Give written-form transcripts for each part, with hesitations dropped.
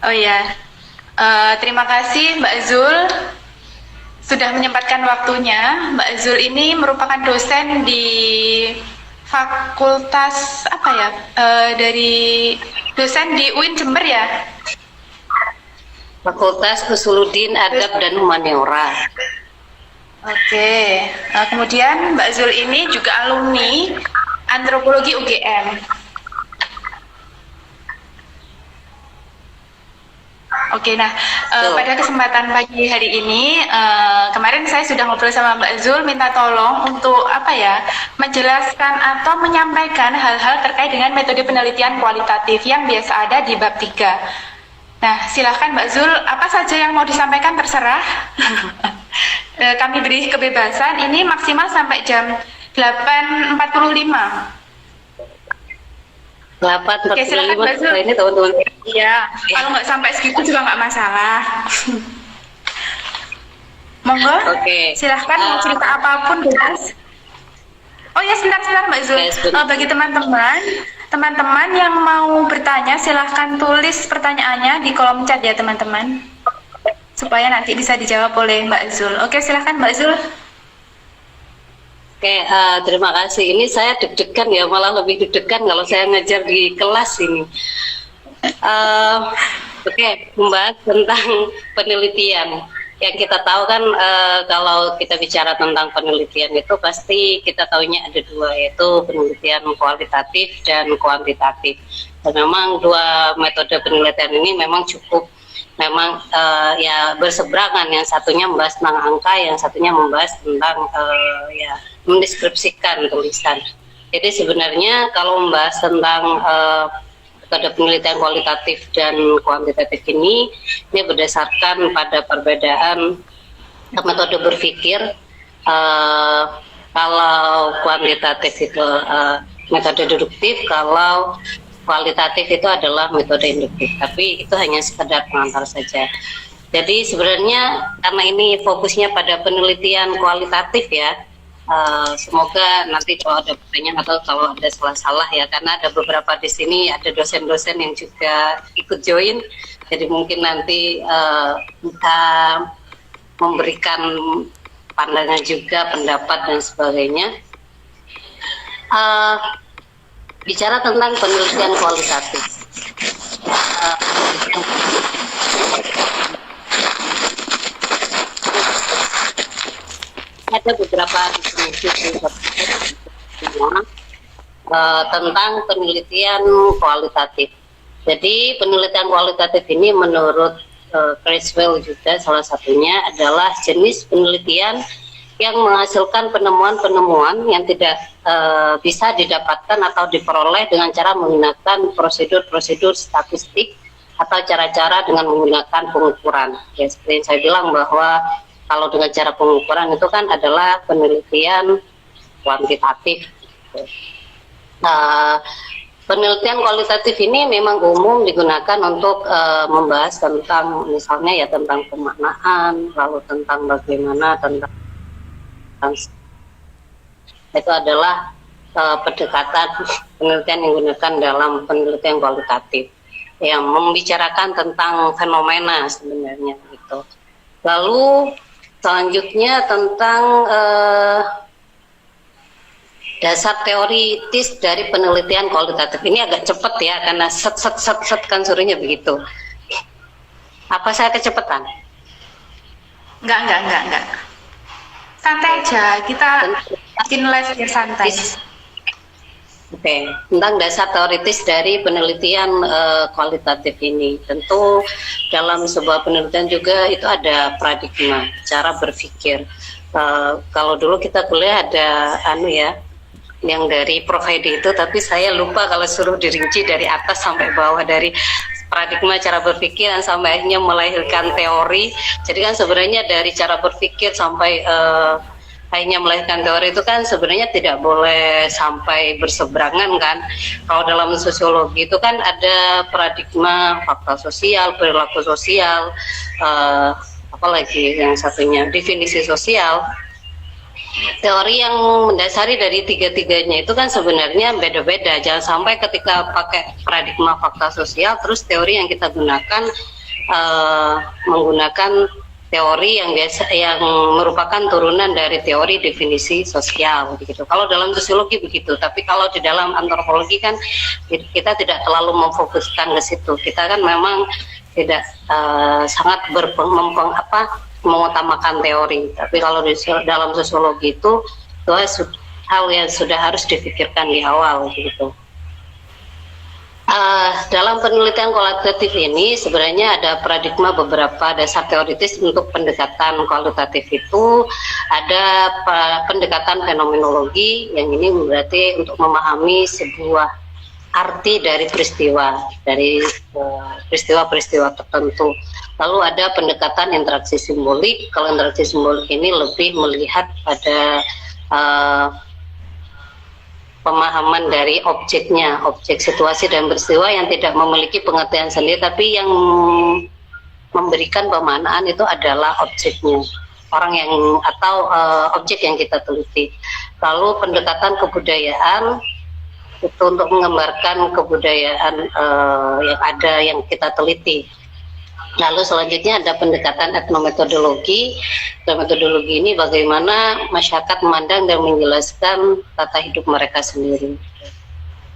Oh ya, terima kasih Mbak Zul sudah menyempatkan waktunya. Mbak Zul ini merupakan dosen di fakultas apa ya? Dari dosen di UIN Jember ya? Fakultas Usuluddin Adab dan Humaniora. Oke, kemudian Mbak Zul ini juga alumni antropologi UGM. Oke, nah pada kesempatan pagi hari ini, kemarin saya sudah ngobrol sama Mbak Zul, minta tolong untuk apa ya, menjelaskan atau menyampaikan hal-hal terkait dengan metode penelitian kualitatif yang biasa ada di bab 3. Nah, silahkan Mbak Zul, apa saja yang mau disampaikan terserah. Kami beri kebebasan, ini maksimal sampai jam 8.45. 8.45. Oke, silakan Mbak Zul. Ini teman-teman. Iya, kalau nggak sampai segitu juga nggak masalah. Monggo, silahkan mau cerita apapun bebas. Oh ya, sebentar Mbak Zul. Bagi teman-teman yang mau bertanya, silahkan tulis pertanyaannya di kolom chat ya teman-teman, supaya nanti bisa dijawab oleh Mbak Zul. Oke, silahkan Mbak Zul. Oke, terima kasih. Ini saya deg-degan ya, malah lebih deg-degan kalau saya ngajar di kelas ini. Oke, membahas tentang penelitian. Yang kita tahu kan kalau kita bicara tentang penelitian itu pasti kita tahunya ada dua, yaitu penelitian kualitatif dan kuantitatif. Dan memang dua metode penelitian ini memang cukup ya berseberangan. Yang satunya membahas tentang angka, yang satunya membahas tentang ya mendeskripsikan tulisan. Jadi sebenarnya kalau membahas tentang metode penelitian kualitatif dan kuantitatif ini berdasarkan pada perbedaan metode berpikir. Kalau kuantitatif itu metode deduktif, kalau kualitatif itu adalah metode induktif, tapi itu hanya sekedar pengantar saja. Jadi sebenarnya karena ini fokusnya pada penelitian kualitatif ya, semoga nanti kalau ada pertanyaan atau kalau ada salah-salah ya, karena ada beberapa di sini ada dosen-dosen yang juga ikut join, jadi mungkin nanti kita memberikan pandangan juga, pendapat dan sebagainya. Bicara tentang penelitian kualitatif, ada beberapa definisi tentang penelitian kualitatif. Jadi penelitian kualitatif ini menurut Criswell juga salah satunya adalah jenis penelitian yang menghasilkan penemuan-penemuan yang tidak bisa didapatkan atau diperoleh dengan cara menggunakan prosedur-prosedur statistik atau cara-cara dengan menggunakan pengukuran. Ya, seperti yang saya bilang bahwa kalau dengan cara pengukuran itu kan adalah penelitian kuantitatif. Penelitian kualitatif ini memang umum digunakan untuk membahas tentang misalnya ya tentang pemaknaan, lalu tentang bagaimana tentang itu adalah pendekatan penelitian yang digunakan dalam penelitian kualitatif yang membicarakan tentang fenomena sebenarnya gitu. Lalu selanjutnya tentang dasar teoritis dari penelitian kualitatif. Ini agak cepat ya karena set kan suruhnya begitu. Apa saya kecepatan? Enggak. Santai aja, kita bikin live biar santai. Oke, tentang dasar teoritis dari penelitian kualitatif ini. Tentu dalam sebuah penelitian juga itu ada paradigma, cara berpikir. Kalau dulu kita kuliah ada yang dari Prof. Heidi itu, tapi saya lupa kalau suruh dirinci dari atas sampai bawah, dari paradigma cara berpikir dan sampai akhirnya melahirkan teori. Jadi kan sebenarnya dari cara berpikir sampai akhirnya melahirkan teori itu kan sebenarnya tidak boleh sampai berseberangan kan. Kalau dalam sosiologi itu kan ada paradigma fakta sosial, perilaku sosial, apalagi yang satunya definisi sosial. Teori yang mendasari dari tiga-tiganya itu kan sebenarnya beda-beda. Jangan sampai ketika pakai paradigma fakta sosial terus teori yang kita gunakan menggunakan teori yang merupakan turunan dari teori definisi sosial begitu. Kalau dalam sosiologi begitu, tapi kalau di dalam antropologi kan kita tidak terlalu memfokuskan ke situ. Kita kan memang tidak sangat mengutamakan teori. Tapi kalau di dalam sosiologi itu hal yang sudah harus dipikirkan di awal gitu. Dalam penelitian kualitatif ini sebenarnya ada paradigma beberapa dasar teoritis untuk pendekatan kualitatif itu. Ada pendekatan fenomenologi, yang ini berarti untuk memahami sebuah arti dari peristiwa tertentu. Lalu ada pendekatan interaksi simbolik. Kalau interaksi simbolik ini lebih melihat pada pemahaman dari objeknya, objek situasi dan peristiwa yang tidak memiliki pengertian sendiri, tapi yang memberikan pemaknaan itu adalah objeknya, orang yang atau objek yang kita teliti. Lalu pendekatan kebudayaan itu untuk menggambarkan kebudayaan yang ada yang kita teliti. Lalu selanjutnya ada pendekatan etnometodologi. Metodologi ini bagaimana masyarakat memandang dan menjelaskan tata hidup mereka sendiri.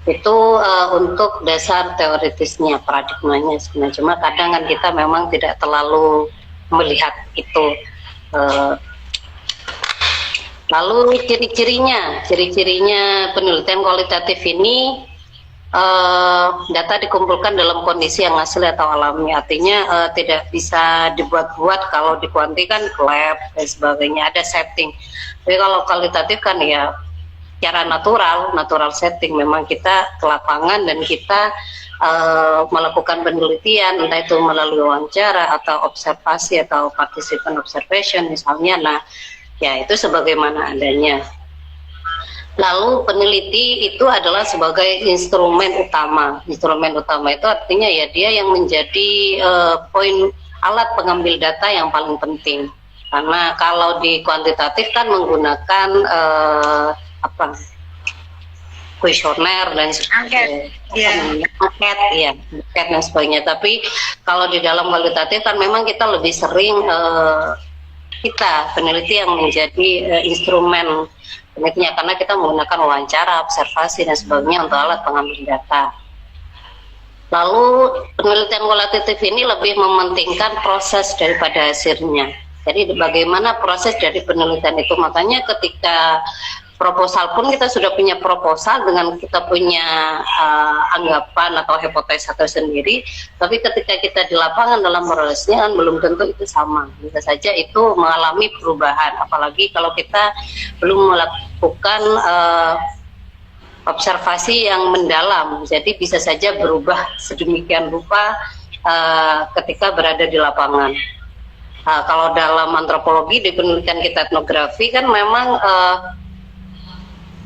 Itu untuk dasar teoritisnya, paradigmanya sebenarnya. Cuma kadang kan kita memang tidak terlalu melihat itu. Lalu ciri-cirinya penelitian kualitatif ini, data dikumpulkan dalam kondisi yang asli atau alami, artinya tidak bisa dibuat-buat. Kalau di kuanti kan lab dan sebagainya, ada setting. Tapi kalau kualitatif kan ya secara natural setting. Memang kita ke lapangan dan kita melakukan penelitian, entah itu melalui wawancara atau observasi atau participant observation misalnya. Nah, ya itu sebagaimana adanya. Lalu peneliti itu adalah sebagai instrumen utama. Instrumen utama itu artinya ya dia yang menjadi alat pengambil data yang paling penting. Karena kalau di kuantitatif kan menggunakan kuesioner dan angket dan sebagainya. Tapi kalau di dalam kualitatif kan memang kita lebih sering peneliti yang menjadi instrumen penelitinya, karena kita menggunakan wawancara, observasi dan sebagainya untuk alat pengambil data. Lalu penelitian kualitatif ini lebih mementingkan proses daripada hasilnya. Jadi bagaimana proses dari penelitian itu. Makanya ketika proposal pun kita sudah punya proposal dengan kita punya anggapan atau hipotesa tersendiri, tapi ketika kita di lapangan dalam prosesnya kan belum tentu itu sama. Bisa saja itu mengalami perubahan, apalagi kalau kita belum melakukan observasi yang mendalam. Jadi bisa saja berubah sedemikian rupa ketika berada di lapangan. Kalau dalam antropologi di penelitian kita etnografi kan memang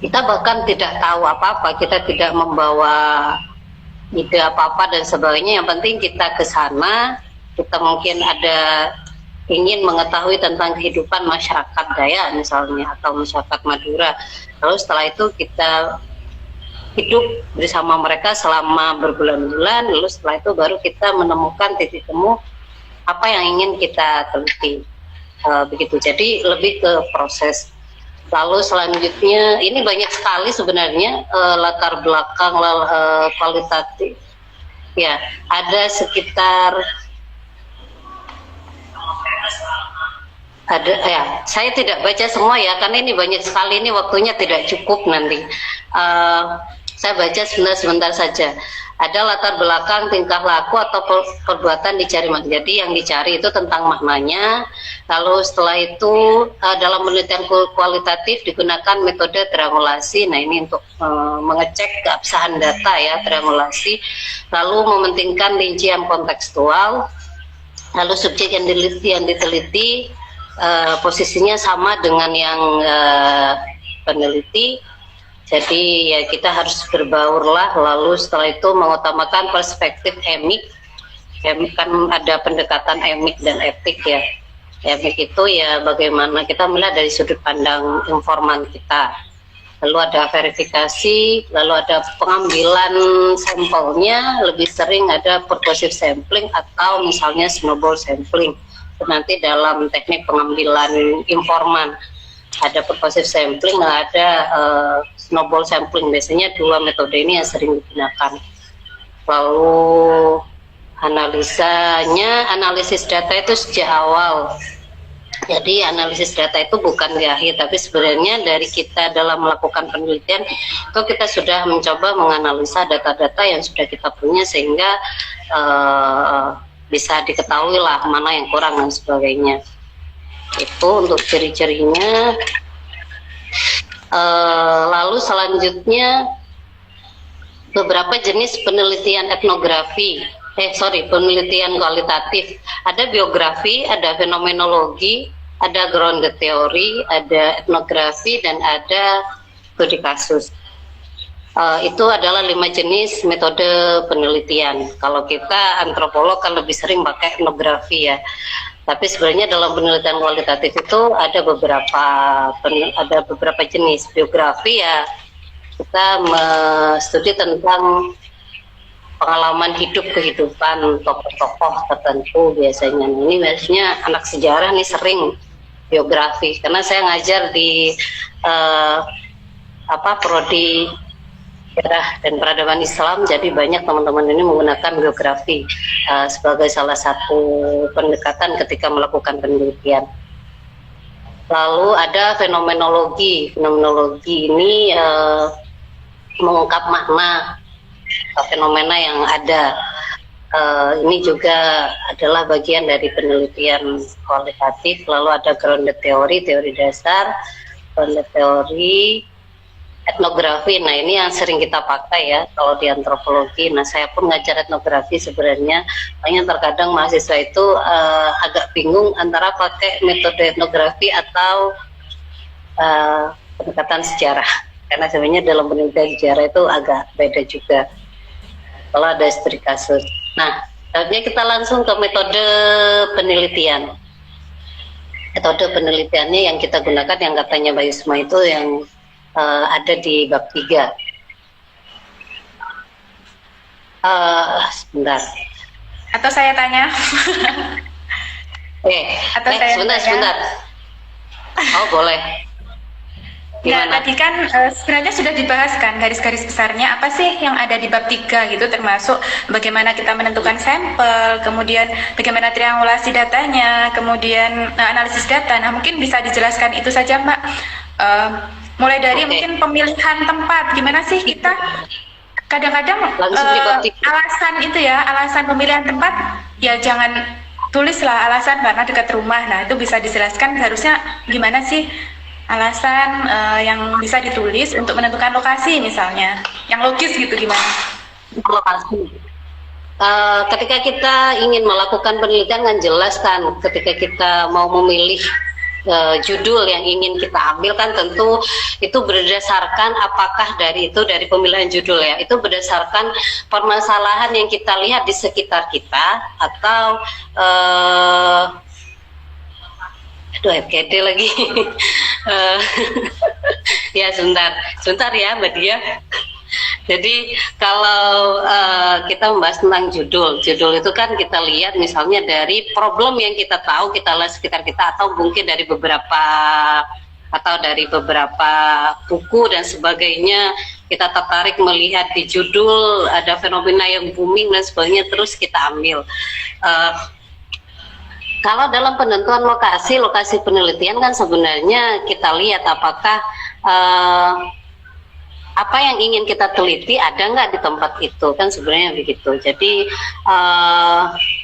kita bahkan tidak tahu apa-apa, kita tidak membawa ide apa-apa dan sebagainya. Yang penting kita ke sana, kita mungkin ada ingin mengetahui tentang kehidupan masyarakat Dayak misalnya atau masyarakat Madura. Lalu setelah itu kita hidup bersama mereka selama berbulan-bulan, lalu setelah itu baru kita menemukan titik temu apa yang ingin kita teliti. Begitu. Jadi lebih ke proses. Lalu selanjutnya ini banyak sekali sebenarnya latar belakang kualitatif. Ya, ada sekitar saya tidak baca semua ya, karena ini banyak sekali, ini waktunya tidak cukup nanti. Saya baca sebentar saja. Ada latar belakang tingkah laku atau perbuatan dicari. Jadi yang dicari itu tentang maknanya. Lalu setelah itu dalam penelitian kualitatif digunakan metode triangulasi. Nah ini untuk mengecek keabsahan data ya, triangulasi. Lalu mementingkan rincian kontekstual. Lalu subjek yang diteliti posisinya sama dengan yang peneliti. Jadi ya kita harus berbaurlah. Lalu setelah itu mengutamakan perspektif emik. Emik kan ada pendekatan emik dan etik ya. Emik itu ya bagaimana kita melihat dari sudut pandang informan kita. lalu ada verifikasi, lalu ada pengambilan sampelnya, lebih sering ada purposive sampling atau misalnya snowball sampling. Nanti dalam teknik pengambilan informan ada purposive sampling dan ada snowball sampling. Biasanya dua metode ini yang sering digunakan. Lalu analisis data itu sejak awal. Jadi analisis data itu bukan di akhir, tapi sebenarnya dari kita dalam melakukan penelitian itu kita sudah mencoba menganalisa data-data yang sudah kita punya sehingga bisa diketahui lah mana yang kurang dan sebagainya. Itu untuk ciri-cirinya. Lalu selanjutnya beberapa jenis penelitian etnografi. Penelitian kualitatif. Ada biografi, ada fenomenologi, ada ground theory, ada etnografi, dan ada studi kasus. Itu adalah 5 jenis metode penelitian. Kalau kita antropolog kan lebih sering pakai etnografi ya. Tapi sebenarnya dalam penelitian kualitatif itu ada beberapa jenis. Biografi ya, kita studi tentang pengalaman kehidupan tokoh-tokoh tertentu biasanya. Ini biasanya anak sejarah nih sering biografi, karena saya ngajar di prodi sejarah dan peradaban Islam, jadi banyak teman-teman ini menggunakan biografi sebagai salah satu pendekatan ketika melakukan penelitian. Lalu ada fenomenologi. Fenomenologi ini mengungkap makna fenomena yang ada. Ini juga adalah bagian dari penelitian kualitatif. Lalu ada ground theory, teori dasar, ground theory, etnografi. Nah, ini yang sering kita pakai ya kalau di antropologi. Nah, saya pun ngajar etnografi sebenarnya. Makanya terkadang mahasiswa itu agak bingung antara pakai metode etnografi atau pendekatan sejarah. Karena sebenarnya dalam penelitian sejarah itu agak beda juga kalau ada studi kasus. Nah, selanjutnya kita langsung ke metode penelitian. Metode penelitiannya yang kita gunakan yang katanya Mbak Yusma itu yang ada di bab 3. Sebentar. Atau saya tanya? Sebentar. Oh, boleh. Nah, tadi kan sebenarnya sudah dibahas kan garis-garis besarnya apa sih yang ada di bab 3 gitu, termasuk bagaimana kita menentukan sampel, kemudian bagaimana triangulasi datanya, kemudian analisis data. Nah, mungkin bisa dijelaskan itu saja, Mbak. Mulai dari mungkin pemilihan tempat, gimana sih kita kadang-kadang alasan pemilihan tempat ya jangan tulislah alasan karena dekat rumah. Nah, itu bisa dijelaskan harusnya gimana sih alasan yang bisa ditulis untuk menentukan lokasi misalnya, yang logis gitu gimana? Lokasi. Ketika kita ingin melakukan penelitian kan jelas kan, ketika kita mau memilih judul yang ingin kita ambil kan tentu itu berdasarkan apakah dari pemilihan judul ya, itu berdasarkan permasalahan yang kita lihat di sekitar kita atau FGD lagi. Ya sebentar ya Mbak Dia. Jadi kalau kita membahas tentang judul itu kan kita lihat misalnya dari problem yang kita tahu, kita lihat sekitar kita, atau mungkin dari beberapa buku dan sebagainya, kita tertarik melihat di judul ada fenomena yang booming dan sebagainya, terus kita ambil. Kalau dalam penentuan lokasi penelitian kan sebenarnya kita lihat apakah apa yang ingin kita teliti ada nggak di tempat itu, kan sebenarnya begitu. Jadi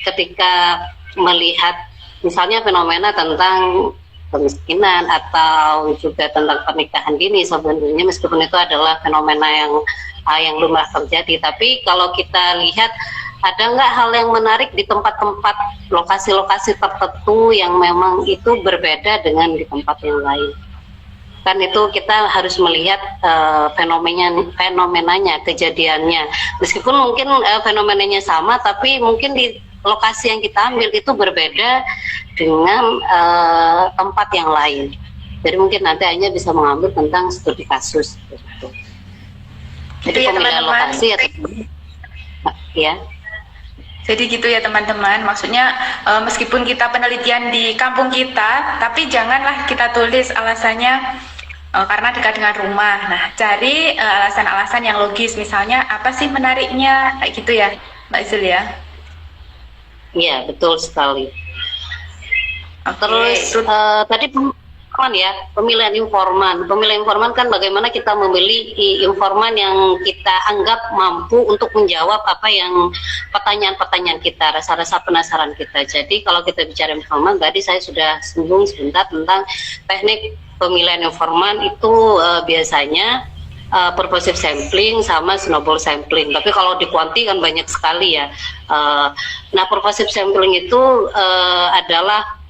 ketika melihat misalnya fenomena tentang kemiskinan atau juga tentang pernikahan dini, sebenarnya meskipun itu adalah fenomena yang lumrah terjadi, tapi kalau kita lihat ada nggak hal yang menarik di tempat-tempat lokasi-lokasi tertentu yang memang itu berbeda dengan di tempat yang lain. Kan itu kita harus melihat fenomenanya, kejadiannya. Meskipun mungkin fenomenanya sama, tapi mungkin di lokasi yang kita ambil itu berbeda dengan tempat yang lain. Jadi mungkin nanti hanya bisa mengambil tentang studi kasus gitu. Jadi Gitu ya, pemilihan teman-teman. lokasi atau ya. Jadi gitu ya teman-teman, maksudnya meskipun kita penelitian di kampung kita, tapi janganlah kita tulis alasannya karena dekat dengan rumah. Nah, cari alasan-alasan yang logis, misalnya apa sih menariknya, kayak gitu ya Mbak Zul ya. Iya, betul sekali. Oke. Terus tadi pemilihan informan. Pemilihan informan kan bagaimana kita memilih informan yang kita anggap mampu untuk menjawab apa yang pertanyaan-pertanyaan kita, rasa-rasa penasaran kita. Jadi kalau kita bicara informan, tadi saya sudah singgung sebentar tentang teknik pemilihan informan itu biasanya purposive sampling sama snowball sampling. Tapi kalau di kuanti kan banyak sekali ya. Nah, purposive sampling itu adalah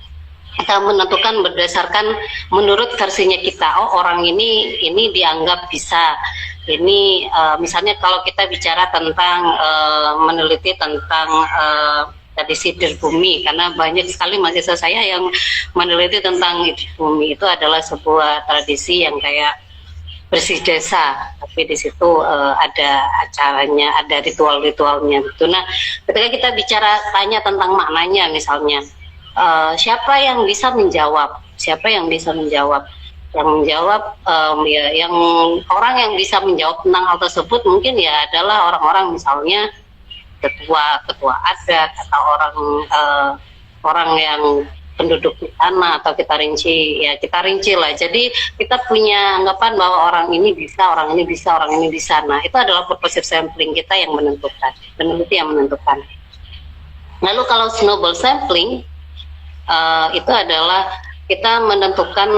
kita menentukan berdasarkan menurut versinya kita. Oh, orang ini dianggap bisa. Ini misalnya kalau kita bicara tentang meneliti tentang tradisi bumi, karena banyak sekali mahasiswa saya yang meneliti tentang bumi. Itu adalah sebuah tradisi yang kayak bersih desa, tapi di situ ada acaranya, ada ritual-ritualnya gitu. Nah, ketika kita bicara tanya tentang maknanya misalnya, siapa yang bisa menjawab? Siapa yang bisa menjawab? Yang menjawab yang orang yang bisa menjawab tentang hal tersebut mungkin ya adalah orang-orang misalnya ketua adat atau orang yang penduduk di sana, atau kita rinci lah. Jadi kita punya anggapan bahwa orang ini bisa, orang ini bisa, orang ini bisa. Nah, itu adalah purposive sampling kita yang menentukan, peneliti yang menentukan. Lalu kalau snowball sampling itu adalah kita menentukan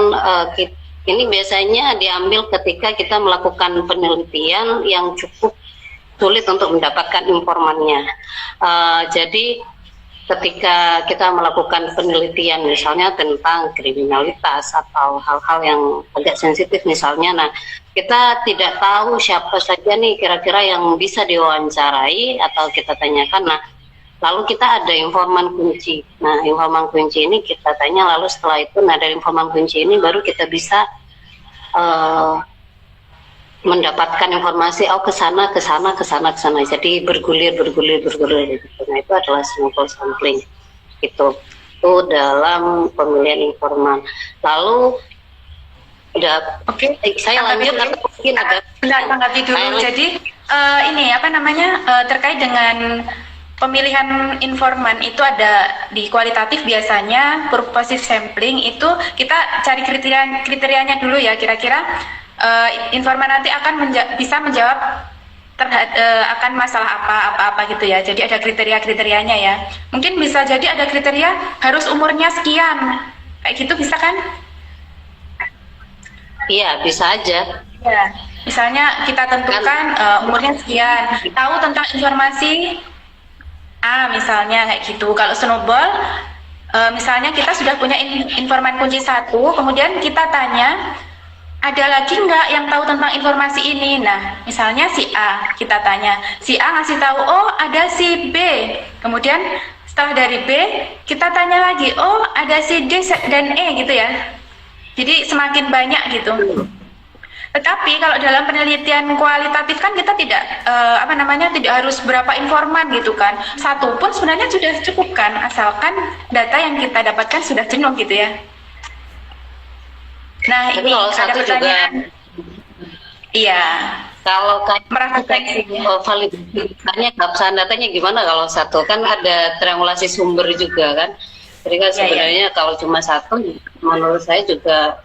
ini biasanya diambil ketika kita melakukan penelitian yang cukup sulit untuk mendapatkan informannya. Jadi ketika kita melakukan penelitian misalnya tentang kriminalitas atau hal-hal yang agak sensitif misalnya, nah kita tidak tahu siapa saja nih kira-kira yang bisa diwawancarai atau kita tanyakan. Nah, lalu kita ada informan kunci. Nah, informan kunci ini kita tanya, lalu setelah itu, nah dari informan kunci ini baru kita bisa mendapatkan informasi, oh ke sana. Jadi bergulir. Gitu. Nah, itu adalah snowball sampling. Itu dalam pemilihan informan. Lalu saya lanjut atau mungkin ada tanggapi dulu. Jadi ini apa namanya terkait dengan pemilihan informan itu ada di kualitatif biasanya purposive sampling itu kita cari kriterianya dulu ya, kira-kira informan nanti akan bisa menjawab akan masalah apa gitu ya. Jadi ada kriterianya ya. Mungkin bisa jadi ada kriteria harus umurnya sekian, kayak gitu bisa kan? Iya, bisa aja. Ya, misalnya kita tentukan umurnya sekian, tahu tentang informasi misalnya kayak gitu. Kalau snowball, misalnya kita sudah punya informan kunci 1, kemudian kita tanya, ada lagi nggak yang tahu tentang informasi ini? Nah, misalnya si A, kita tanya, si A ngasih tahu, oh ada si B. Kemudian setelah dari B, kita tanya lagi, oh ada si D dan E gitu ya. Jadi semakin banyak gitu. Tetapi kalau dalam penelitian kualitatif kan kita tidak tidak harus berapa informan gitu kan. Satu pun sebenarnya sudah cukup kan, asalkan data yang kita dapatkan sudah jenuh gitu ya. Nah, ini ada pertanyaan. Iya. Kalau merasakan validasinya keabsahan datanya gimana kalau satu? Kan ada triangulasi sumber juga kan. Jadi kan sebenarnya kalau cuma satu, menurut saya juga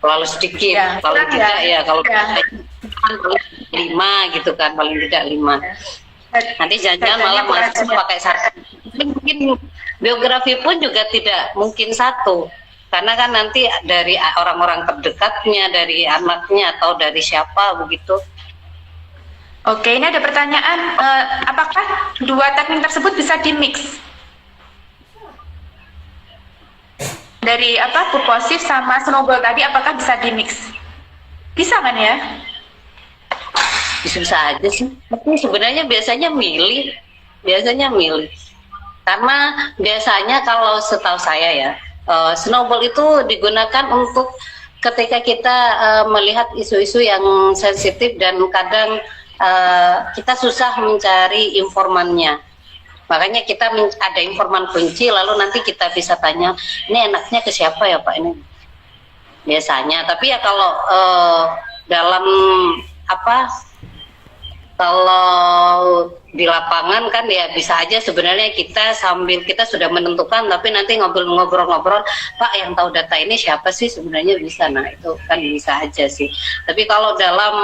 terlalu sedikit. Paling tidak ya kalau paling 5 gitu kan, paling tidak 5. Nanti jangan malah mahasiswa pakai 1. Mungkin biografi pun juga tidak mungkin 1, karena kan nanti dari orang-orang terdekatnya, dari anaknya atau dari siapa begitu. Oke, ini ada pertanyaan, apakah dua teknik tersebut bisa di-mix? Dari purposive sama snowball tadi, apakah bisa di-mix? Bisa kan ya? Bisa aja sih, tapi sebenarnya biasanya milih. Karena biasanya kalau setahu saya ya, Snowball itu digunakan untuk ketika kita melihat isu-isu yang sensitif dan kadang kita susah mencari informannya. Makanya kita ada informan kunci, lalu nanti kita bisa tanya, ini enaknya ke siapa ya Pak ini? Biasanya, tapi ya kalau dalam kalau di lapangan kan ya bisa aja sebenarnya kita sambil kita sudah menentukan, tapi nanti ngobrol-ngobrol, Pak yang tahu data ini siapa sih sebenarnya, bisa. Nah itu kan bisa aja sih. Tapi kalau dalam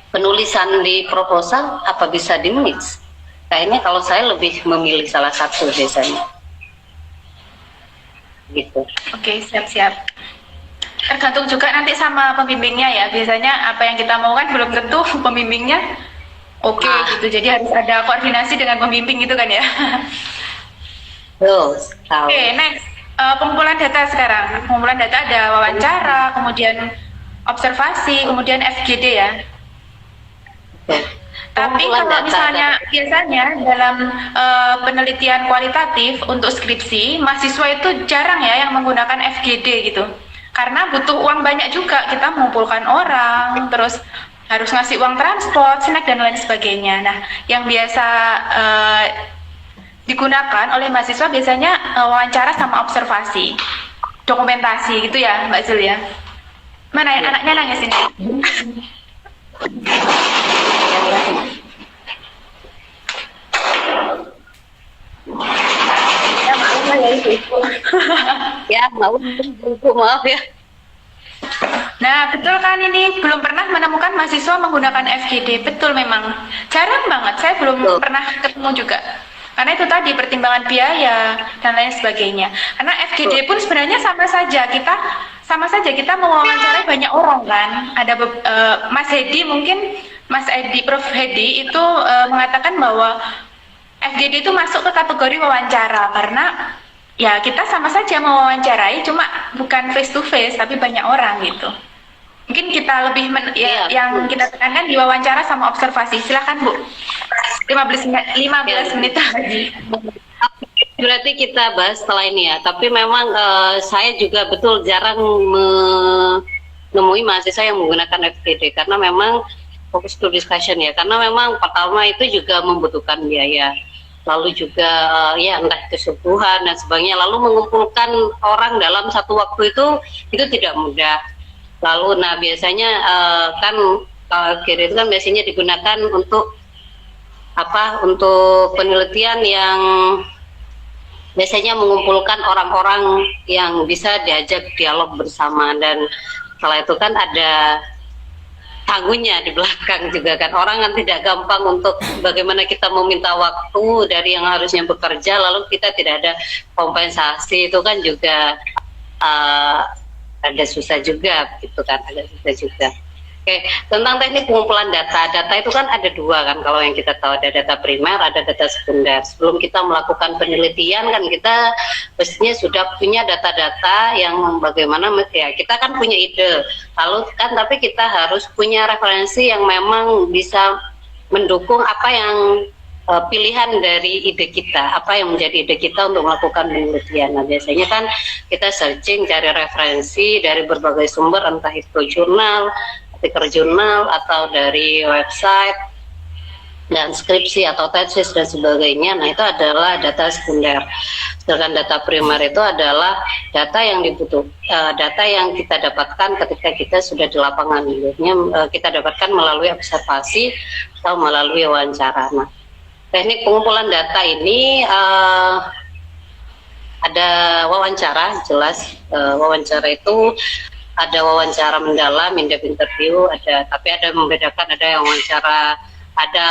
penulisan di proposal apa bisa di mix? Kayaknya kalau saya lebih memilih salah satu biasanya. Gitu. Oke, siap-siap. Tergantung juga nanti sama pembimbingnya ya. Biasanya apa yang kita mau kan belum tentu pembimbingnya oke gitu. Jadi harus ada koordinasi dengan pembimbing gitu kan ya. Oke, next. Pengumpulan data sekarang. Pengumpulan data ada wawancara, kemudian observasi, kemudian FGD ya. Tapi kalau misalnya biasanya dalam penelitian kualitatif untuk skripsi, mahasiswa itu jarang ya yang menggunakan FGD gitu. Karena butuh uang banyak juga, kita mengumpulkan orang, terus harus ngasih uang transport, snack, dan lain sebagainya. Nah, yang biasa digunakan oleh mahasiswa biasanya wawancara sama observasi, dokumentasi gitu ya Mbak Zul ya. Mana ya anaknya nangis ini? Ya maaf ya. Nah betul kan, ini belum pernah menemukan mahasiswa menggunakan FGD. Betul, memang jarang banget, saya belum pernah ketemu juga. Karena itu tadi pertimbangan biaya dan lain sebagainya. Karena FGD pun sebenarnya sama saja kita mewawancarai banyak orang kan. Ada Mas Hedi, mungkin Mas Edi, Prof Hedi itu mengatakan bahwa FGD itu masuk ke kategori wawancara karena ya kita sama saja mewawancarai, cuma bukan face to face tapi banyak orang gitu. Mungkin kita lebih yang kita tekankan di wawancara sama observasi. Silakan Bu. 15 menit lagi. Berarti kita bahas setelah ini ya. Tapi memang saya juga betul jarang menemui mahasiswa yang menggunakan FGD karena memang fokus to discussion ya. Karena memang pertama itu juga membutuhkan biaya. Lalu juga ya entah kesubuhan dan sebagainya. Lalu mengumpulkan orang dalam satu waktu itu tidak mudah. Lalu nah biasanya kan FGD itu kan biasanya digunakan untuk untuk penelitian yang biasanya mengumpulkan orang-orang yang bisa diajak dialog bersama, dan setelah itu kan ada tangguhnya di belakang juga kan, orang kan tidak gampang untuk bagaimana kita meminta waktu dari yang harusnya bekerja lalu kita tidak ada kompensasi, itu kan juga ada susah juga gitu kan, ada susah juga. Oke, tentang teknik pengumpulan data itu kan ada dua kan, kalau yang kita tahu ada data primer, ada data sekunder. Sebelum kita melakukan penelitian kan kita pastinya sudah punya data-data yang bagaimana ya kita kan punya ide, lalu kan tapi kita harus punya referensi yang memang bisa mendukung apa yang pilihan dari ide kita, apa yang menjadi ide kita untuk melakukan penelitian. Nah biasanya kan kita searching, cari referensi dari berbagai sumber, entah itu jurnal, artikel jurnal, atau dari website dan skripsi atau tesis dan sebagainya. Nah itu adalah data sekunder. Sedangkan data primer itu adalah data yang data yang kita dapatkan ketika kita sudah di lapangan. Kita dapatkan melalui observasi atau melalui wawancara. Nah, teknik pengumpulan data ini ada wawancara, jelas wawancara itu ada wawancara mendalam, in-depth interview, tapi ada membedakan, ada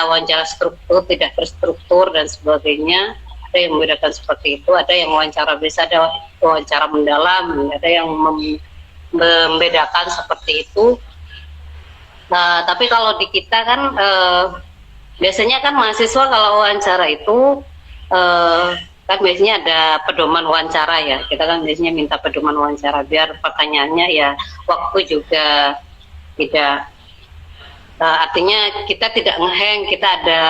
wawancara struktur, tidak berstruktur dan sebagainya, ada yang membedakan seperti itu, ada yang wawancara biasa, ada wawancara mendalam, ada yang membedakan seperti itu. Nah, tapi kalau di kita kan biasanya kan mahasiswa kalau wawancara itu kan biasanya ada pedoman wawancara ya, kita kan biasanya minta pedoman wawancara biar pertanyaannya ya waktu juga tidak artinya kita tidak ngeheng, kita ada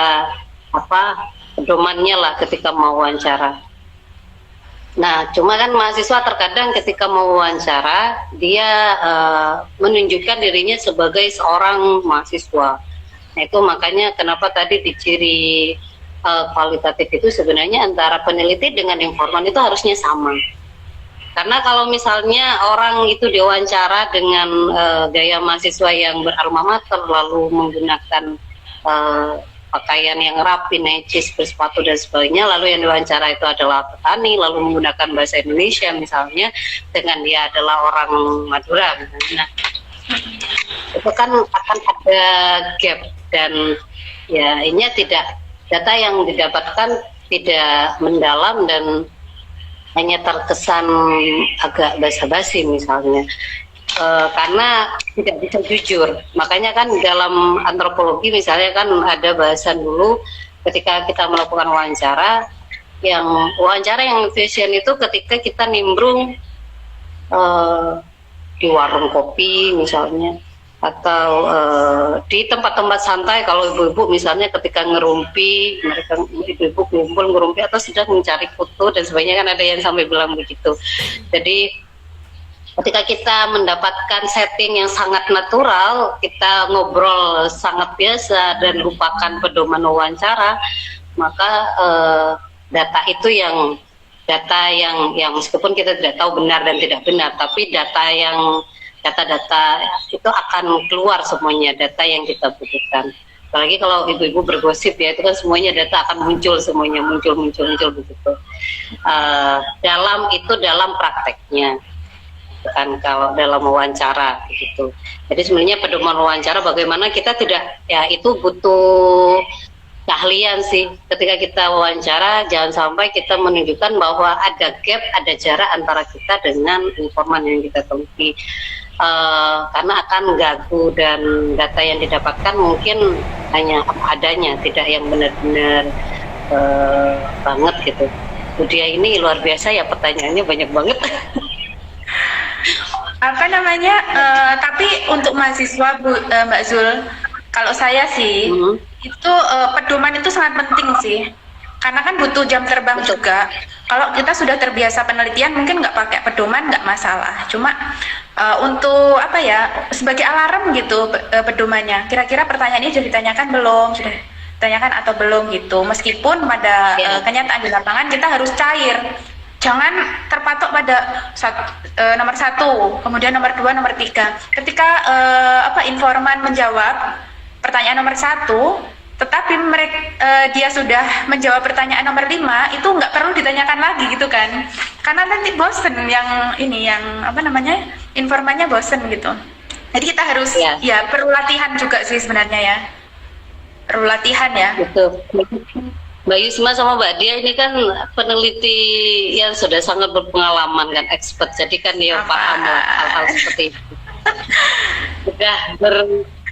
pedomannya lah ketika mau wawancara. Nah, cuma kan mahasiswa terkadang ketika mau wawancara, dia menunjukkan dirinya sebagai seorang mahasiswa. Nah, itu makanya kenapa tadi di ciri kualitatif itu sebenarnya antara peneliti dengan informan itu harusnya sama. Karena kalau misalnya orang itu diwawancara dengan gaya mahasiswa yang beralma mater, lalu menggunakan pakaian yang rapi, necis, bersepatu dan sebagainya, lalu yang diwawancara itu adalah petani, lalu menggunakan bahasa Indonesia misalnya, dengan dia adalah orang Madura misalnya, itu kan akan ada gap, dan ya ini tidak, data yang didapatkan tidak mendalam dan hanya terkesan agak basa-basi misalnya. Karena tidak bisa jujur. Makanya kan dalam antropologi misalnya kan ada bahasan dulu ketika kita melakukan wawancara yang efisien itu ketika kita nimbrung di warung kopi misalnya, atau di tempat-tempat santai. Kalau ibu-ibu misalnya ketika ngerumpi, mereka ibu-ibu kumpul ngerumpi atau sedang mencari foto dan sebagainya, kan ada yang sampai bilang begitu. Jadi ketika kita mendapatkan setting yang sangat natural, kita ngobrol sangat biasa dan lupakan pedoman wawancara, maka data itu yang meskipun kita tidak tahu benar dan tidak benar, tapi data-data itu akan keluar semuanya, data yang kita butuhkan. Apalagi kalau ibu-ibu bergosip ya, itu kan semuanya data akan muncul, semuanya muncul begitu. Dalam prakteknya, kan kalau dalam wawancara gitu. Jadi sebenarnya pedoman wawancara bagaimana kita tidak, ya itu butuh keahlian sih. Ketika kita wawancara jangan sampai kita menunjukkan bahwa ada gap, ada jarak antara kita dengan informan yang kita teliti, karena akan gagu dan data yang didapatkan mungkin hanya apa adanya, tidak yang benar-benar banget gitu. Dia ini luar biasa ya, pertanyaannya banyak banget. Tapi untuk mahasiswa Mbak Zul, kalau saya sih itu pedoman itu sangat penting sih, karena kan butuh jam terbang juga. Kalau kita sudah terbiasa penelitian mungkin nggak pakai pedoman nggak masalah, cuma untuk apa ya, sebagai alarm gitu pedomannya, kira-kira pertanyaannya sudah ditanyakan belum, sudah ditanyakan atau belum gitu. Meskipun pada kenyataan di lapangan kita harus cair. Jangan terpatok pada nomor 1, kemudian nomor 2, nomor 3. Ketika informan menjawab pertanyaan nomor 1, tetapi dia sudah menjawab pertanyaan nomor 5, itu nggak perlu ditanyakan lagi gitu kan? Karena nanti bosen informannya bosen gitu. Jadi kita harus ya perlu latihan juga sih sebenarnya ya. Perlu latihan ya. Betul. Mbak Yusma sama Mbak Dia ini kan peneliti yang sudah sangat berpengalaman kan, expert, jadi kan dia paham hal-hal seperti itu. Sudah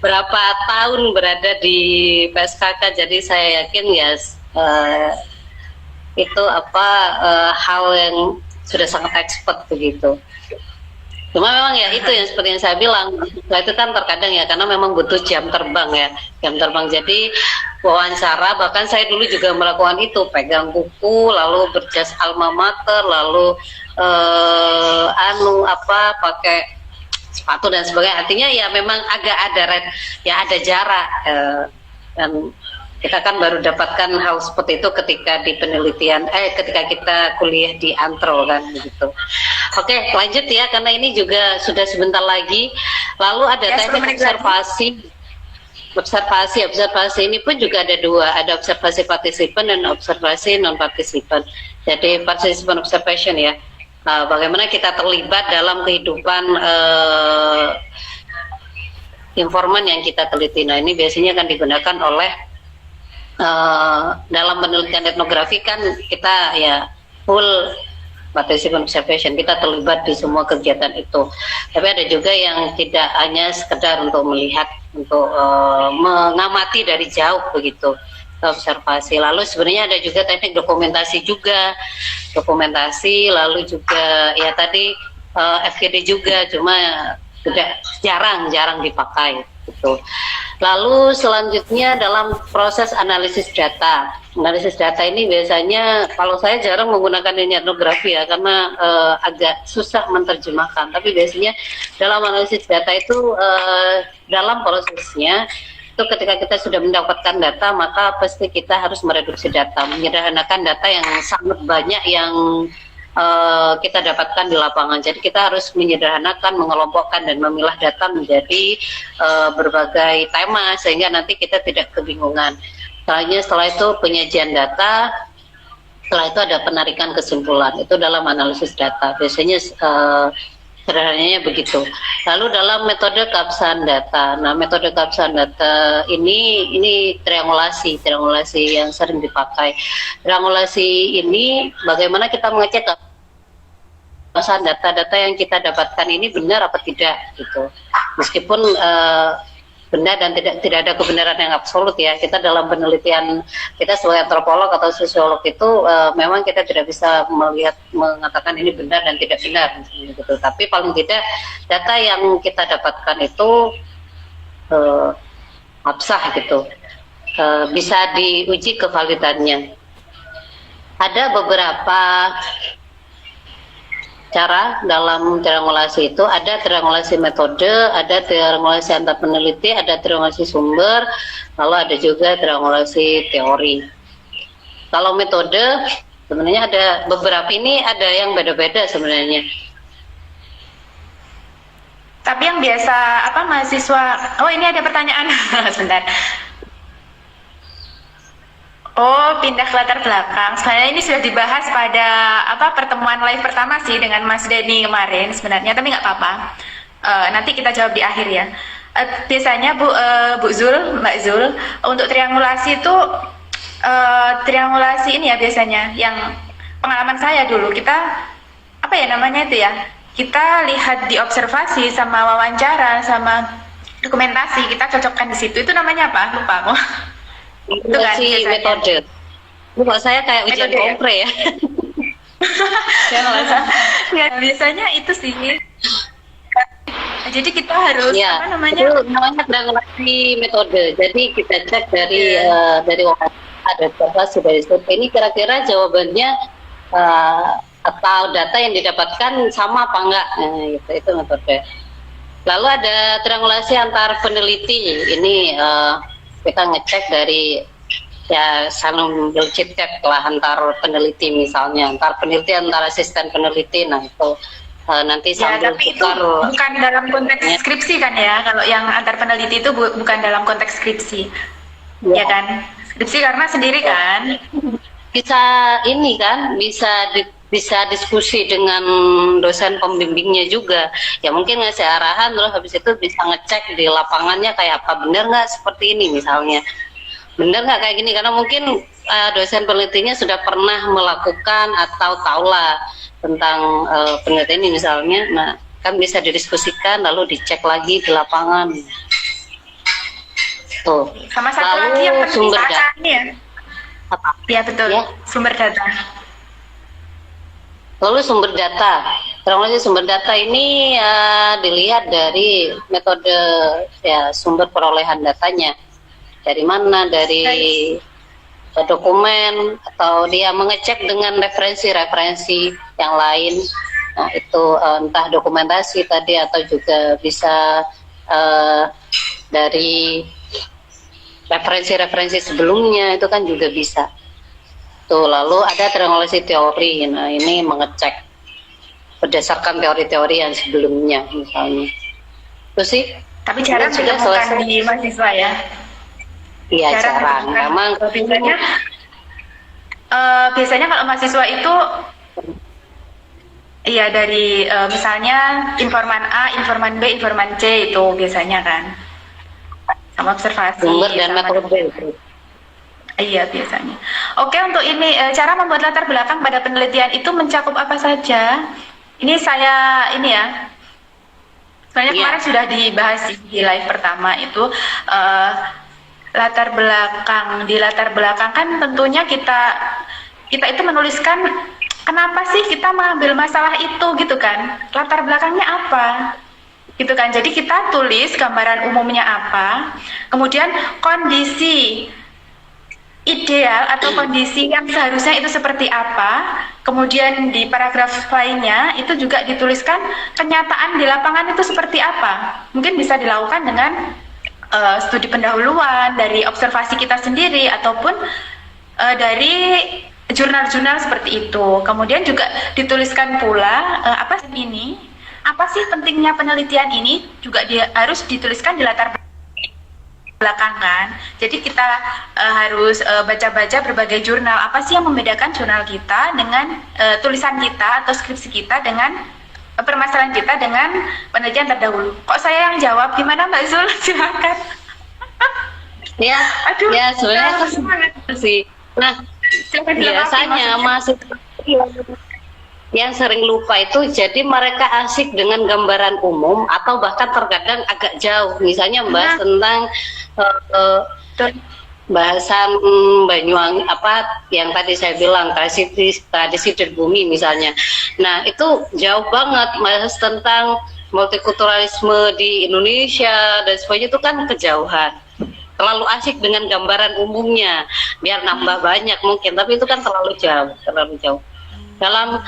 berapa tahun berada di PSKK, jadi saya yakin ya itu hal yang sudah sangat expert begitu. Cuma memang ya itu yang seperti yang saya bilang, itu kan terkadang ya karena memang butuh jam terbang. Jadi wawancara, bahkan saya dulu juga melakukan itu, pegang buku lalu berjas alma mater, lalu pakai sepatu dan sebagainya. Artinya ya memang agak ada jarak, dan kita kan baru dapatkan hal seperti itu ketika di penelitian, ketika kita kuliah di Antro kan begitu. Oke, lanjut ya, karena ini juga sudah sebentar lagi. Lalu ada teknik observasi ini pun juga ada dua, ada observasi partisipan dan observasi non partisipan. Jadi participant observation ya, bagaimana kita terlibat dalam kehidupan informan yang kita teliti. Nah ini biasanya akan digunakan oleh dalam penelitian etnografi kan kita ya full participant observation, kita terlibat di semua kegiatan itu. Tapi ada juga yang tidak hanya sekedar untuk melihat, untuk mengamati dari jauh begitu, observasi. Lalu sebenarnya ada juga teknik dokumentasi lalu juga ya tadi FGD juga, cuma tidak jarang dipakai gitu. Lalu selanjutnya dalam proses analisis data. Analisis data ini biasanya kalau saya jarang menggunakan linear etnografi ya karena agak susah menerjemahkan. Tapi biasanya dalam analisis data itu dalam prosesnya itu ketika kita sudah mendapatkan data maka pasti kita harus mereduksi data, menyederhanakan data yang sangat banyak yang kita dapatkan di lapangan. Jadi kita harus menyederhanakan, mengelompokkan dan memilah data menjadi berbagai tema sehingga nanti kita tidak kebingungan. Setelah itu penyajian data, setelah itu ada penarikan kesimpulan. Itu dalam analisis data. Biasanya sederhananya begitu. Lalu dalam metode keabsahan data. Nah, metode keabsahan data ini triangulasi yang sering dipakai. Triangulasi ini bagaimana kita mengecek data-data yang kita dapatkan ini benar apa tidak gitu. Meskipun benar dan tidak ada kebenaran yang absolut ya. Kita dalam penelitian kita sebagai antropolog atau sosiolog itu memang kita tidak bisa mengatakan ini benar dan tidak benar gitu. Tapi paling tidak data yang kita dapatkan itu absah gitu. Bisa diuji kevalidannya. Ada beberapa cara dalam triangulasi itu, ada triangulasi metode, ada triangulasi antar peneliti, ada triangulasi sumber, lalu ada juga triangulasi teori. Kalau metode sebenarnya ada beberapa, ini ada yang beda-beda sebenarnya. Tapi yang biasa mahasiswa, oh ini ada pertanyaan sebentar. Oh, pindah ke latar belakang. Sebenarnya ini sudah dibahas pada pertemuan live pertama sih dengan Mas Denny kemarin sebenarnya, tapi nggak apa-apa. Nanti kita jawab di akhir ya. Biasanya Bu Zul, Mbak Zul, untuk triangulasi itu triangulasi ini ya biasanya yang pengalaman saya dulu kita kita lihat di observasi sama wawancara sama dokumentasi, kita cocokkan di situ. Itu namanya apa? Lupa aku. Itu kan metode. Buat saya kayak ujian kompre ya. Ya biasanya itu sih. Jadi kita harus ya, itu namanya triangulasi metode. Jadi kita cek dari ada observasi dari survei ini kira-kira jawabannya atau data yang didapatkan sama apa enggak. Itu metode. Lalu ada triangulasi antar peneliti. Ini kita ngecek dari ya saling berciptek lah antar peneliti, misalnya antar peneliti, antar asisten peneliti. Nah itu nanti sambil tapi itu bukan dalam konteks skripsi kan ya, kalau yang antar peneliti itu bukan dalam konteks skripsi ya kan, skripsi karena sendiri kan bisa ini kan, bisa diskusi dengan dosen pembimbingnya juga ya, mungkin ngasih arahan, terus habis itu bisa ngecek di lapangannya kayak apa, bener nggak seperti ini misalnya, bener nggak kayak gini, karena mungkin dosen penelitinya sudah pernah melakukan atau tahulah tentang penelitian ini misalnya. Nah kan bisa didiskusikan lalu dicek lagi di lapangan tuh. Sama satu lalu lagi yang penting sumber data ya. apa Ya betul ya. Sumber data. Lalu sumber data, triangulasi sumber data ini dilihat dari metode ya sumber perolehan datanya. Dari mana? Dari dokumen atau dia mengecek dengan referensi-referensi yang lain. Nah itu entah dokumentasi tadi atau juga bisa dari referensi-referensi sebelumnya, itu kan juga bisa. Tuh, lalu ada triangulasi teori. Nah, ini mengecek berdasarkan teori-teori yang sebelumnya misalnya. Itu sih. Tapi jarang ditemukan di mahasiswa ya. Iya, jarang. Memang biasanya kalau mahasiswa itu iya dari misalnya informan A, informan B, informan C itu biasanya kan. Sama observasi. Sumber dan metode. Iya biasanya. Oke, untuk ini cara membuat latar belakang pada penelitian itu mencakup apa saja? Ini saya sebenarnya kemarin sudah dibahas di live pertama itu latar belakang. Di latar belakang kan tentunya kita itu menuliskan kenapa sih kita mengambil masalah itu gitu kan? Latar belakangnya apa? gitu kan. Jadi kita tulis gambaran umumnya apa, kemudian kondisi ideal atau kondisi yang seharusnya itu seperti apa, kemudian di paragraf lainnya itu juga dituliskan kenyataan di lapangan itu seperti apa. Mungkin bisa dilakukan dengan studi pendahuluan dari observasi kita sendiri ataupun dari jurnal-jurnal seperti itu. Kemudian juga dituliskan pula apa sih pentingnya penelitian ini, juga harus dituliskan di latar belakangan. Jadi kita harus baca-baca berbagai jurnal. Apa sih yang membedakan jurnal kita dengan tulisan kita atau skripsi kita dengan permasalahan kita dengan penelitian terdahulu. Kok saya yang jawab? Gimana Mbak Zul? Silakan. Ya, Aduh, ya sebenarnya sih. Nah, biasanya masuk yang sering lupa itu, jadi mereka asik dengan gambaran umum atau bahkan terkadang agak jauh. Misalnya bahas tentang bahasan Banyuwangi, apa yang tadi saya bilang tradisi dan bumi misalnya. Nah itu jauh banget, bahas tentang multikulturalisme di Indonesia dan sebagainya, itu kan kejauhan. Terlalu asik dengan gambaran umumnya, biar nambah banyak mungkin, tapi itu kan terlalu jauh. Dalam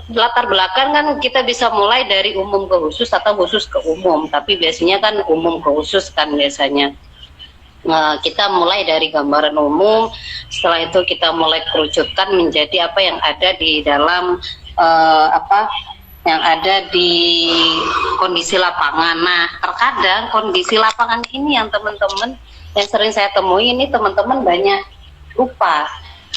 latar belakang kan kita bisa mulai dari umum ke khusus atau khusus ke umum, tapi biasanya kan umum ke khusus kan biasanya. Nah, kita mulai dari gambaran umum, setelah itu kita mulai kerucutkan menjadi apa yang ada di dalam yang ada di kondisi lapangan. Nah, terkadang kondisi lapangan ini yang teman-teman yang sering saya temui ini, teman-teman banyak lupa.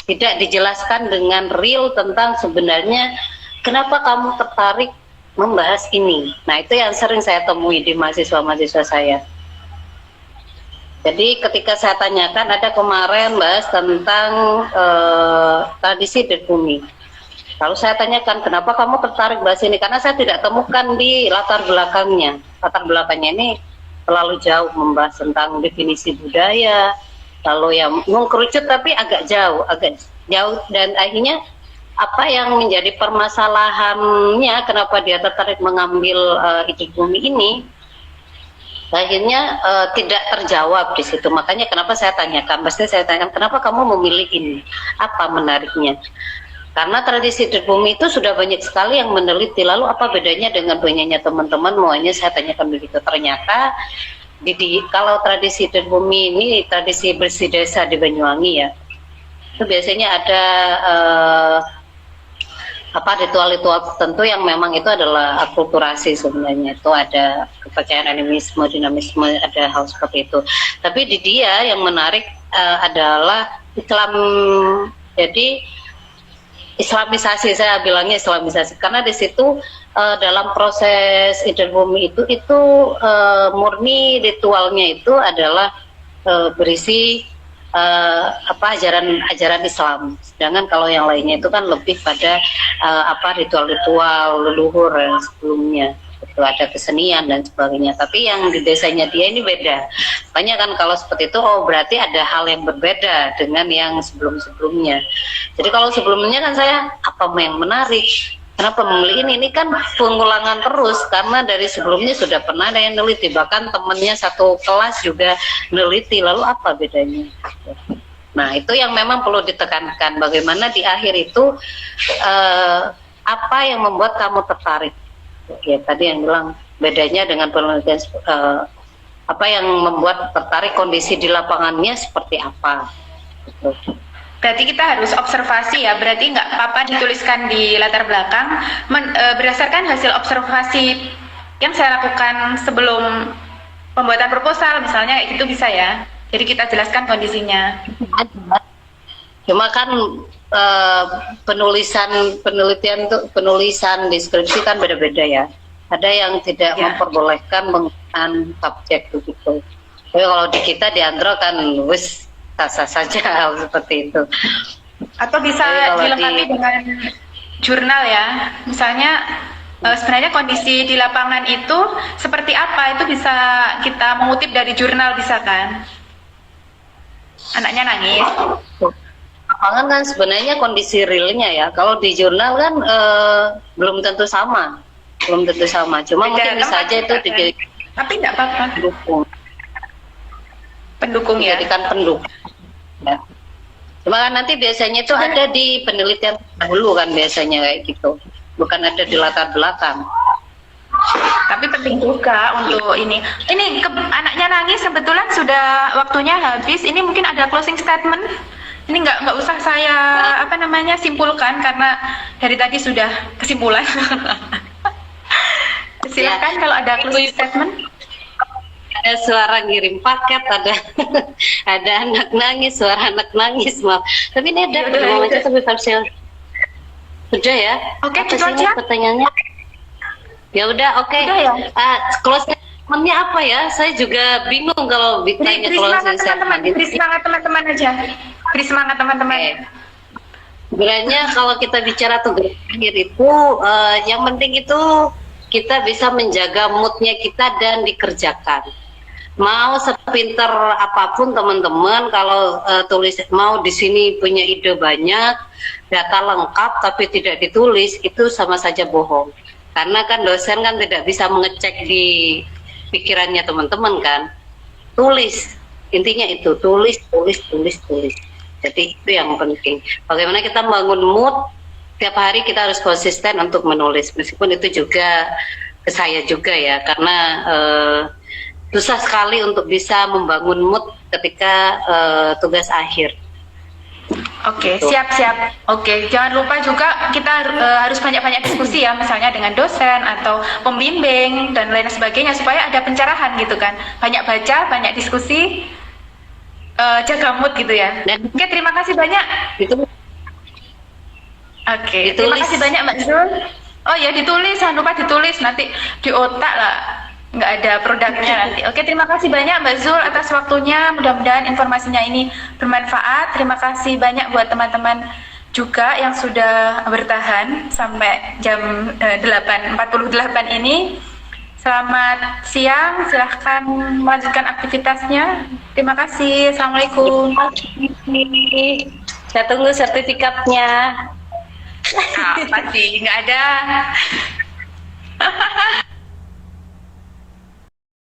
Tidak dijelaskan dengan real tentang sebenarnya kenapa kamu tertarik membahas ini. Nah, itu yang sering saya temui di mahasiswa-mahasiswa saya. Jadi ketika saya tanyakan, ada kemarin bahas tentang tradisi dan bumi. Lalu saya tanyakan, kenapa kamu tertarik bahas ini? Karena saya tidak temukan di latar belakangnya. Latar belakangnya ini terlalu jauh, membahas tentang definisi budaya, lalu yang mengkerucut tapi agak jauh, dan akhirnya apa yang menjadi permasalahannya, kenapa dia tertarik mengambil ide bumi ini, akhirnya tidak terjawab di situ. Makanya kenapa saya tanyakan, kenapa kamu memilih ini, apa menariknya? Karena tradisi dan bumi itu sudah banyak sekali yang meneliti, lalu apa bedanya dengan banyaknya teman-teman, maunya saya tanyakan begitu. Ternyata kalau tradisi dan bumi ini tradisi bersih desa di Banyuwangi ya, itu biasanya ada ritual-ritual tertentu yang memang itu adalah akulturasi sebenarnya. Itu ada kepercayaan animisme, dinamisme, ada hal seperti itu. Tapi di dia yang menarik adalah Islam. Jadi Islamisasi, saya bilangnya Islamisasi, karena di situ dalam proses Iden Bumi itu murni ritualnya itu adalah berisi ajaran Islam. Sedangkan kalau yang lainnya itu kan lebih pada ritual-ritual leluhur yang sebelumnya. Itu ada kesenian dan sebagainya. Tapi yang di desanya dia ini beda. Makanya kan kalau seperti itu, berarti ada hal yang berbeda dengan yang sebelum-sebelumnya. Jadi kalau sebelumnya kan saya, apa yang menarik? Kenapa memilih ini? Ini kan pengulangan terus, karena dari sebelumnya sudah pernah ada yang neliti. Bahkan temannya satu kelas juga neliti. Lalu apa bedanya? Nah, itu yang memang perlu ditekankan. Bagaimana di akhir itu, apa yang membuat kamu tertarik? Ya, tadi yang bilang bedanya dengan penelitian, apa yang membuat tertarik, kondisi di lapangannya seperti apa gitu. Berarti kita harus observasi ya, berarti nggak apa-apa dituliskan di latar belakang, berdasarkan hasil observasi yang saya lakukan sebelum pembuatan proposal misalnya, itu bisa ya, jadi kita jelaskan kondisinya. Cuma kan penulisan deskripsi kan beda-beda ya. Ada yang tidak memperbolehkan menggunakan subjek begitu. Tapi kalau di kita di Andro kan wis sah-sah saja seperti itu. Atau bisa dilengkapi dengan jurnal ya. Misalnya sebenarnya kondisi di lapangan itu seperti apa, itu bisa kita mengutip dari jurnal, bisa kan? Anaknya nangis. Lapangan kan sebenarnya kondisi realnya ya. Kalau di jurnal kan belum tentu sama. belum tentu sama. Cuma Beda mungkin bisa tempat aja itu juga, kan? Tapi nggak apa-apa. didukung, Pendukung ya. dijadikan pendukung. Ya. Cuma kan nanti biasanya itu ada di penelitian dahulu kan biasanya kayak gitu, bukan ada di latar belakang. Tapi penting juga untuk ini. Ini anaknya nangis, kebetulan sudah waktunya habis. Ini mungkin ada closing statement. Ini nggak usah saya simpulkan karena dari tadi sudah kesimpulan. Silakan kalau ada closing statement. Ada suara ngirim paket, ada anak nangis, suara anak nangis, maaf. Tapi ini ada aja tapi parsial. Udah ya? Oke, apa itu sih aja. Pertanyaannya? Ya udah, oke. Udah ya? Closing statement-nya apa ya? Saya juga bingung kalau ditanya Beri closing semangat teman-teman, statement. beri semangat teman-teman aja. Beri semangat teman-teman. Oke. Sebenarnya kalau kita bicara tugas akhir itu, yang penting itu kita bisa menjaga moodnya kita dan dikerjakan. Mau sepinter apapun teman-teman, kalau mau di sini punya ide banyak, data lengkap tapi tidak ditulis, itu sama saja bohong. Karena kan dosen kan tidak bisa mengecek di pikirannya teman-teman kan. Tulis, intinya itu tulis. Jadi itu yang penting. Bagaimana kita membangun mood, tiap hari kita harus konsisten untuk menulis. Meskipun itu juga ke saya juga ya, karena susah sekali untuk bisa membangun mood ketika tugas akhir. Oke, siap. Oke, jangan lupa juga kita harus banyak-banyak diskusi ya, misalnya dengan dosen atau pembimbing dan lain sebagainya supaya ada pencerahan gitu kan. Banyak baca, banyak diskusi, jaga mood gitu ya. Oke, terima kasih banyak. Oke, terima kasih banyak Mbak Zul. Oh ya, ditulis, jangan lupa ditulis, nanti di otak lah. Nggak ada produknya nanti. Oke, terima kasih banyak Mbak Zul atas waktunya. Mudah-mudahan informasinya ini bermanfaat. Terima kasih banyak buat teman-teman juga yang sudah bertahan sampai jam 8.48 ini. Selamat siang, silahkan melanjutkan aktivitasnya. Terima kasih. Assalamualaikum. Saya tunggu sertifikatnya. Pasti nggak ada.